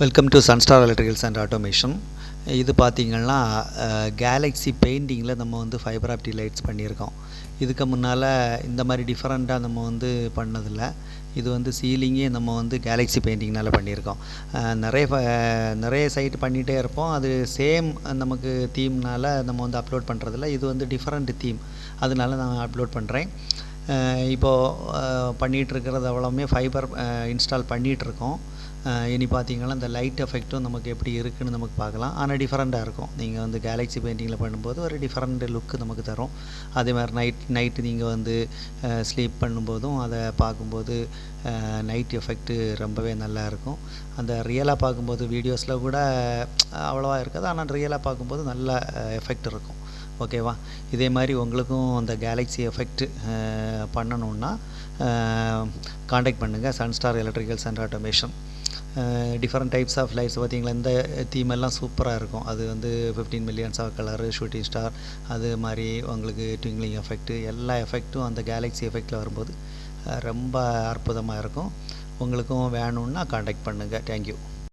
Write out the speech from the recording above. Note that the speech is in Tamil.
Welcome to Sunstar electricals and automation. இது பார்த்திங்கன்னா கேலக்ஸி பெயிண்டிங்கில் நம்ம வந்து ஃபைபர் ஆப்டிக் லைட்ஸ் பண்ணியிருக்கோம். இதுக்கு முன்னால் இந்த மாதிரி டிஃப்ரெண்ட்டாக நம்ம வந்து பண்ணதில்லை. இது வந்து சீலிங்கே நம்ம வந்து கேலக்ஸி பெயிண்டிங்னால் பண்ணியிருக்கோம். நிறைய சைட் பண்ணிகிட்டே இருப்போம். அது சேம் நமக்கு தீம்னால் நம்ம வந்து அப்லோட் பண்ணுறதில்ல. இது வந்து டிஃப்ரெண்ட் தீம், அதனால நான் அப்லோட் பண்ணுறேன். இப்போது பண்ணிகிட்ருக்கிறது அவ்வளோவுமே ஃபைபர் இன்ஸ்டால் பண்ணிகிட்ருக்கோம். இனி பார்த்திங்கன்னா இந்த லைட் எஃபெக்ட்டும் நமக்கு எப்படி இருக்குதுன்னு நமக்கு பார்க்கலாம். ஆனால் டிஃப்ரெண்ட்டாக இருக்கும். நீங்கள் வந்து கேலக்ஸி பெயிண்டிங்கில் பண்ணும்போது ஒரு டிஃப்ரெண்ட் லுக்கு நமக்கு தரும். அதே மாதிரி நைட்டு நீங்கள் வந்து ஸ்லீப் பண்ணும்போதும் அதை பார்க்கும்போது நைட் எஃபெக்ட்டு ரொம்பவே நல்லாயிருக்கும். அந்த ரியலாக பார்க்கும்போது வீடியோஸில் கூட அவ்வளோவா இருக்காது, ஆனால் ரியலாக பார்க்கும்போது நல்ல எஃபெக்ட் இருக்கும். ஓகேவா? இதே மாதிரி உங்களுக்கும் அந்த கேலக்ஸி எஃபெக்ட் பண்ணணுன்னா காண்டாக்ட் பண்ணுங்கள். Sunstar electricals and automation. Different types of lights பார்த்திங்களா, இந்த தீமெல்லாம் சூப்பராக இருக்கும். அது வந்து 15 millions of colour, shooting star, அது மாதிரி உங்களுக்கு ட்விங்க்லிங் எஃபெக்ட்டு, எல்லா எஃபெக்ட்டும் அந்த கேலக்ஸி எஃபெக்டில் வரும்போது ரொம்ப அற்புதமாக இருக்கும். உங்களுக்கும் வேணும்னா காண்டாக்ட் பண்ணுங்கள். தேங்க்யூ.